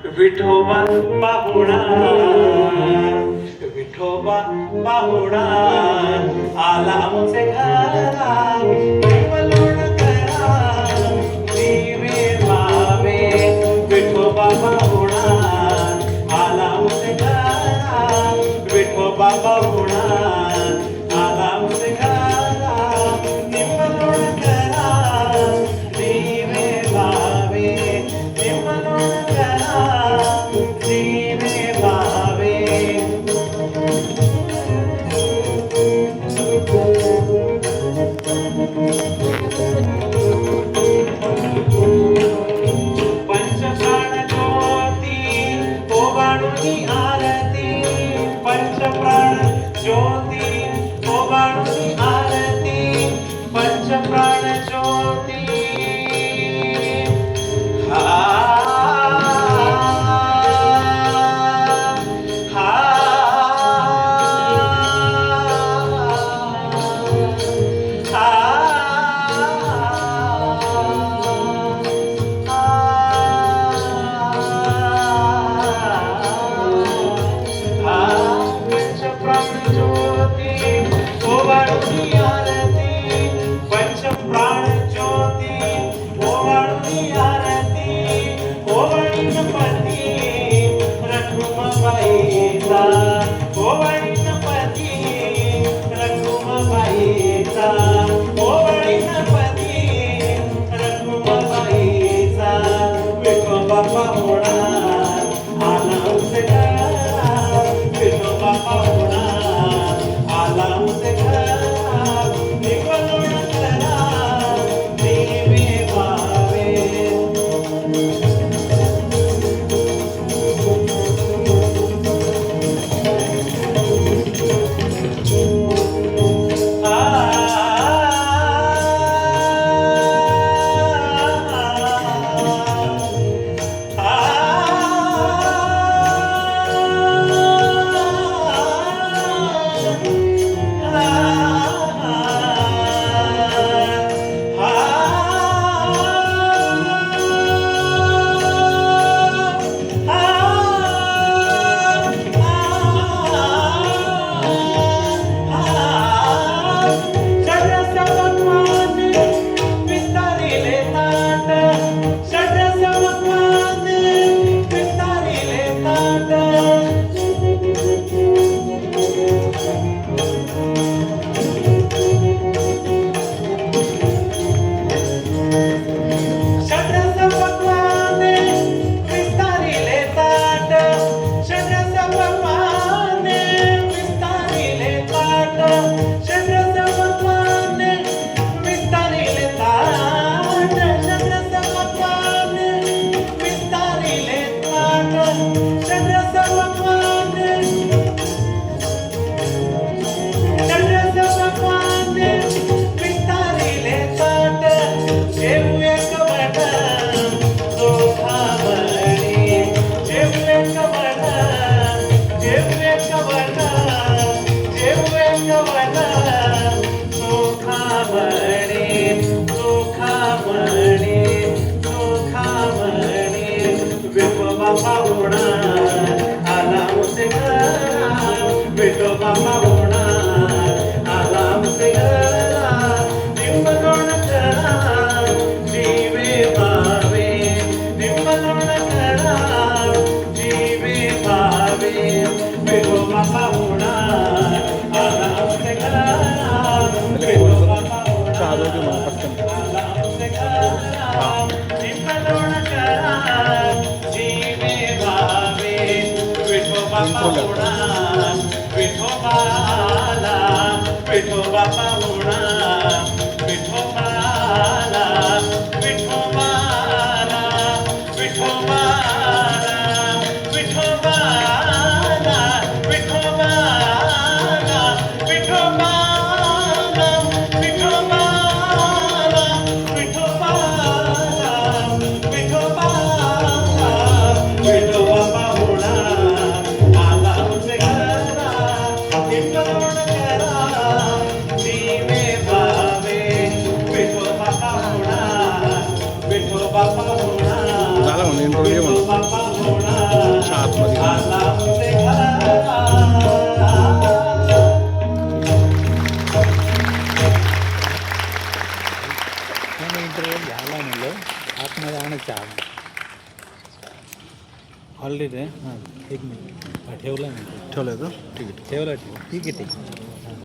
विठोबा पाहुणा, विठोबा पाहुणा आला आमचे घरा, निवलून करा दिवे मावे. विठोबा पाहुणा आला आमचे घरा, विठोबा पाहुणा आला आमचे घरा, निवलून करा दिवे मावे, निवलून करा दिवे मावे. पंचप्राण ज्योती ओवाळूनी आरती, पंचप्राण ज्योती ओवाळूनी आरती, पंचप्राण ज्योती. विठोबा पाहुणा, विठोबाला, विठोबाला, विठोबाला, विठोबाला, विठोबाला, विठोबाला, विठोबाला, विठोबाला, विठोबाला. विठोबा पाहुणा आला आमचे घरा, निवलून करा दिवे मावे. विठोबा पाहुणा, विठोबा पाहुणा, झाला म्हणून इंट्रो घे म्हणून. विठोबा आतमध्ये घ्या. आला आमचे घरा. इंटरव्ह्यू घ्यायला म्हणलं आतमध्ये आणायचं ऑलरेडी हां 1 मिनिट ठेवला नाही ठेवलं आहे का ठीक आहे ठेवला ठीक आहे ठीक आहे